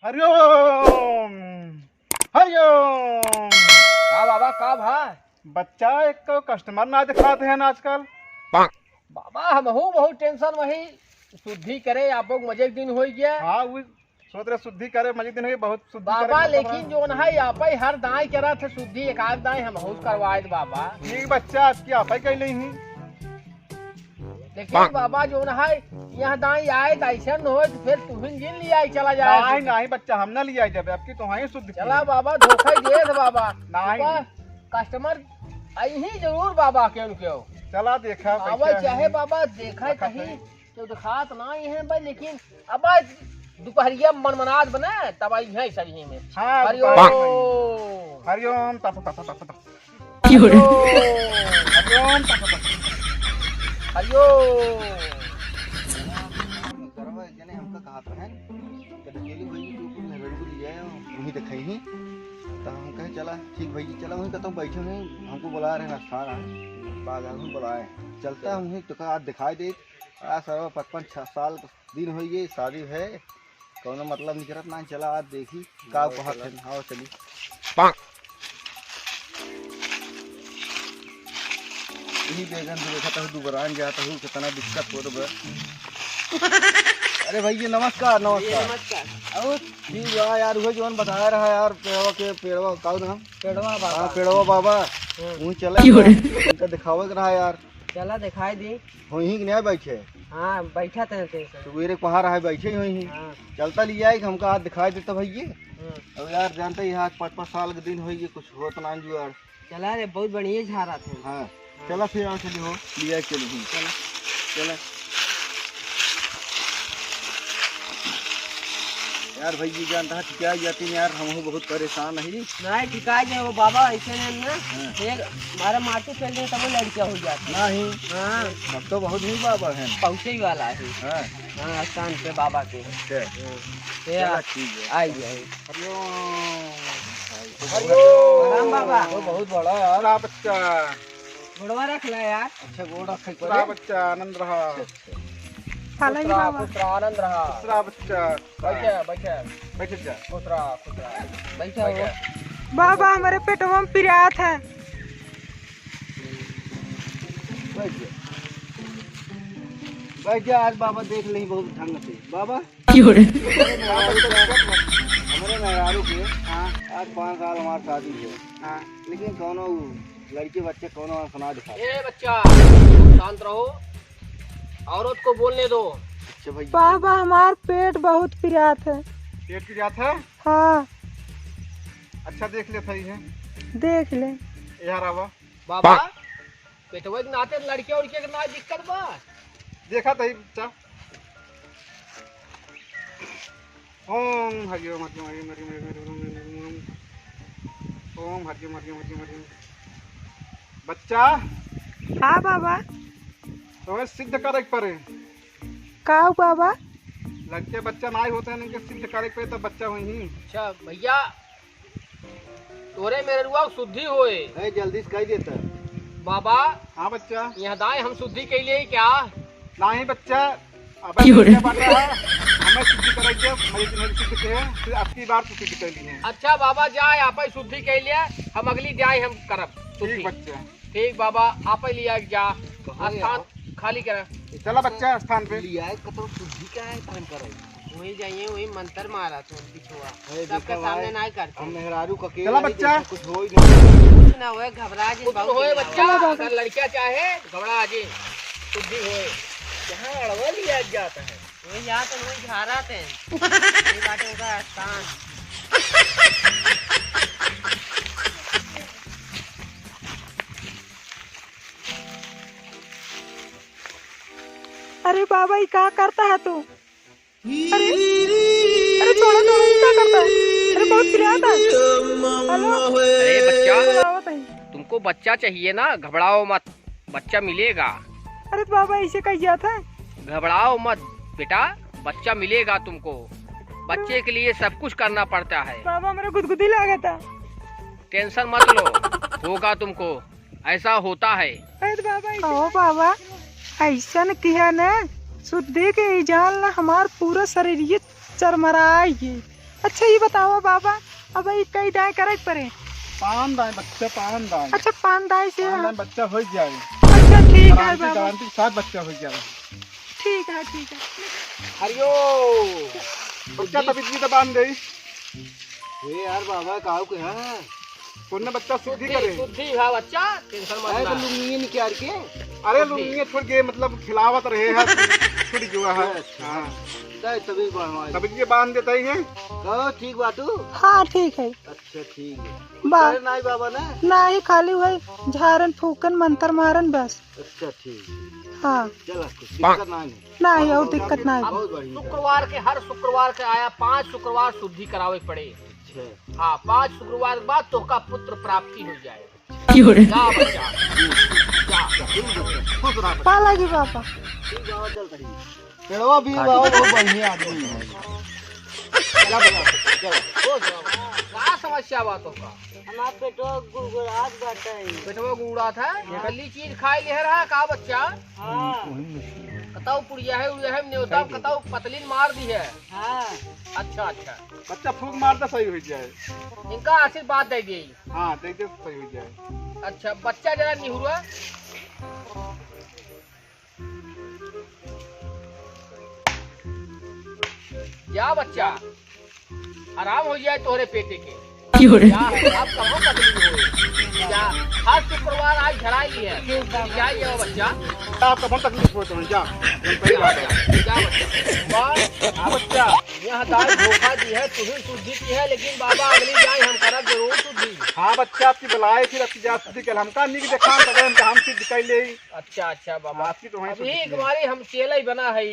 हरिओम हरिओम। का बाबा का भाई बच्चा एक तो कस्टमर ना दिखाते हैं ना आजकल। बाबा हम बहुत टेंशन वही शुद्धि करे आप लोग मजे के दिन हो गया। हाँ वो सोच रहे शुद्धि करे मजे दिन हुई बहुत शुद्धि बाबा करे लेकिन जो है आप ही हर दाई करा थे शुद्धि एक आध दाई हम करवाए थे बाबा। ठीक बच्चा आपकी आप ही कह ही। लेकिन बाबा जो है यहाँ दाई आए तो ऐसा न हो तो फिर तुम्हें जिन लिया चला जाए। नहीं नहीं बच्चा हम ना लिया जब आपकी तो वहीं शुद्ध चला बाबा धोखा दिए थे बाबा। नहीं कस्टमर आई ही जरूर बाबा क्यों क्यों चला देखा बाबा चाहे बाबा देखा कहीं तो दिखात नहीं है भाई। लेकिन अब दोपहरिया मनमनाज बने तब आई है सही में। हाँ हरिओम हरिओम हरिओम हरिओम। हमका कहा था वही दिखाई ही तो हम कहे चला ठीक भैया चला वहीं कहता हूँ बैठे हुए हमको बुला रहे नाश्ता बाग बुलाए चलता हूँ तो आज दिखाई दे सर 55 साल दिन हो गए शादी है कौन मतलब नहीं करत ना चला आज देखी का कहत है। हाँ चली यही बेगन देखा हूँ दुबरान जाता हूँ कितना दिक्कत हो रहा। अरे भैया नमस्कार नमस्कार। और ठीक है यार वही जो बताया रहा यार पेड़वा का नाम पेड़वा बाबा वहीं चला उनका दिखावे रहा यार। चला दिखाई दी वहीं नहीं बैठे। हाँ बैठा थे सवेरे पहाड़ रहा बैठे वहीं चलता लिया है हमका आज दिखाई देता भैया। अब यार जानते ही यहाँ 5-5 साल के दिन हो कुछ होता ना जुआर। चला रे बहुत बढ़िया झारा थे। हाँ चला फिर यहाँ चली हो लिया चलो चला चला यार भैया जानता है क्या जाती यार हम बहुत परेशान है नहीं टिका जाए वो बाबा ऐसे नहीं ना एक हमारा माटी चल जाए तब लड़कियां हो जाती नहीं। हाँ सब तो बहुत ही बाबा है पहुँचे ही वाला है। हाँ हाँ स्थान पे बाबा के चला ठीक है आइए हरिओम बाबा वो बहुत बड़ा यार आप बच्चा घोड़वा रख ला यार। अच्छा गोड़ रखे दूसरा बच्चा आनंद रहा खुसरा आनंद रहा। दूसरा बच्चा बैठे बैठे बैठ जा खुसरा बैठे हो बाबा हमारे पेटवा में पिरात है। बैठ जा आज बाबा देख ली बहुत ढंग से बाबा हमारे मेहरारू के आज 5 साल हमारी शादी है। हाँ लेकिन कौनो लड़के बच्चे कौनो सुना दिखा। ए बच्चा शांत रहो औरत को बोलने दो। अच्छा भाई बाबा हमार पेट बहुत पिरात है। पेट की जात है। हाँ अच्छा देख ले सही है देख ले यार आवा बाबा पेटवा के नाते लड़के उड़के के ना दिक्कत बा देखा था बच्चा। ओम हरिओम हरिओम हरिओम ओम हरिओम हरिओम हरिओम। बच्चा हाँ बाबा तुम्हें सिद्ध करे पड़े का बाबा लड़के बच्चा ना होते हैं इनके सिद्ध करे पे तो बच्चा वही। अच्छा भैया तोरे मेरे रुआ शुद्धि होए है जल्दी से कह देता बाबा। हाँ बच्चा यहाँ दाएं हम शुद्धि के लिए क्या नहीं बच्चा अब क्या बात है हमें सिद्ध करेंगे मेरी सिद्ध के फिर आपकी बार तो सिद्ध कर ली है। अच्छा बाबा जाए आप ही शुद्धि के लिए हम अगली जाए हम करब शुद्धि। ठीक बच्चा ठीक बाबा आप ही लिया जा स्थान खाली करा। चला बच्चा स्थान पे लिया है कतो शुद्धि क्या है काम करे वही जाइए वही मंत्र मारा तो पिछुआ है सबके देखा सामने भाई, नहीं करते। हम मेहरारू का चला बच्चा। कुछ हो ही नहीं। कुछ ना होए घबरा जी बहुत होए बच्चा अगर लड़कियां चाहे घबरा जी शुद्धि होए जहाँ अड़वा लिया जाता है वही यहाँ तो वही झारा थे ये बाटे का स्थान। अरे बाबा ये क्या करता है तू। अरे अरे छोड़ो छोड़ो ये क्या करता है। अरे बहुत पिरात है। हेलो अरे बच्चा आवत है। तुमको बच्चा चाहिए ना घबराओ मत बच्चा मिलेगा। अरे तो बाबा ऐसे कह जाता है। घबराओ मत बेटा बच्चा मिलेगा तुमको। बच्चे के लिए सब कुछ करना पड़ता है। बाबा मेरा गुदगुदी लगा था। टेंशन मत लो होगा तुमको ऐसा होता है। अरे बाबा ओ बाबा ऐसा न किया न शुद्धि के जाल न हमार पूरा शरीर ये चरमराए। अच्छा ये बताओ बाबा, अब ये कई दाएं करे पड़े? पान दाएं बच्चा, पान दाएं। अच्छा 5 दाएं से? पान दाएं बच्चा हो जाए। अच्छा ठीक है गारंटी बाबा, गारंटी के साथ बच्चा हो जाए। ठीक है ठीक है। हरियो बच्चा तबीयत की तो बांध दे। ए यार बाबा काऊ के है पुण्य बच्चा शुद्धि करे। शुद्धि है बच्चा, टेंशन मत है ले। तो लुंगी निकाल के अरे लुंगी छोड़ के मतलब खिलावत रहे है छूट गया है। हाँ दे तभी बनवा तबीयत के बांध देता ही है। कहो ठीक बातू। हाँ ठीक है। अच्छा ठीक है। बा अरे नहीं बाबा ना। ना ही खाली हुई झारन फूकन मंत्र मारन बस। अच्छा ठीक है। हाँ चला कुछ दिक्कत नहीं है। ना ही और दिक्कत ना ही। बहुत बढ़िया। शुक्रवार के हर शुक्रवार के आया 5 शुक्रवार शुद्धि करावे पड़े। अच्छा हाँ 5 शुक्रवार के बाद तोहका पुत्र प्राप्ति हो जाए। जा बच्चा जा। खुश रहा बच्चा। पा लगी बाबा। ठीक बाबा चल रही पेड़वा भी बाबा बहुत बढ़िया आदमी है। चला बच्चा, चला। हो जाओ। क्या समस्या बा तोहका? हमारा पेटवा गुड़गुड़ात बाटे। पेटवा गुड़ा था, गली चीज खाई ले रहा का बच्चा? हाँ कताऊ पुड़िया है उड़िया है न्योता कताऊ पतलीन मार दी है। हाँ अच्छा अच्छा, बच्चा फूक मारता सही हो जाए। इनका आशीर्वाद दे दी। हाँ देख दे सही हो जाए। अच्छा बच्चा जरा निहुरा। जा बच्चा, आराम हो जाए तोहरे पेटे के। जा आप कहो पतली हो। जा हर शुक्रवार आज झड़ाई ली है। जाइए बच्चा। आपका बहुत तकलीफ हो तुम्हें। जा सही बात है। जा बच्चा। वाह बच्चा, यह दाल धोखा दी है, तुम्हें शुद्धि की है, लेकिन बाबा अगली जाए हम करब जरूर शुद्धि। हाँ बच्चा आपकी बुलाए फिर आपकी जात शुद्धि कर हमका नहीं देखा हम सिद्ध कर ले। अच्छा अच्छा बाबा, आपकी तो वहीं अभी शुद्धि एक है। बारी हम चेला ही बना है।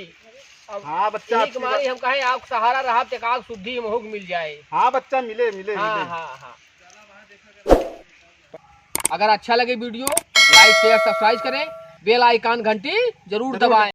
अब हाँ बच्चा एक आपकी बारी हम कहे आप सहारा रहा ते काग शुद्धि महूग मिल जाए। हाँ बच्चा मिले मिले हाँ मिले। हाँ हाँ। अगर अच्छा लगे वीडियो लाइक शेयर सब्सक्राइब करें, बेल आइकन घंटी जरूर दबाएं।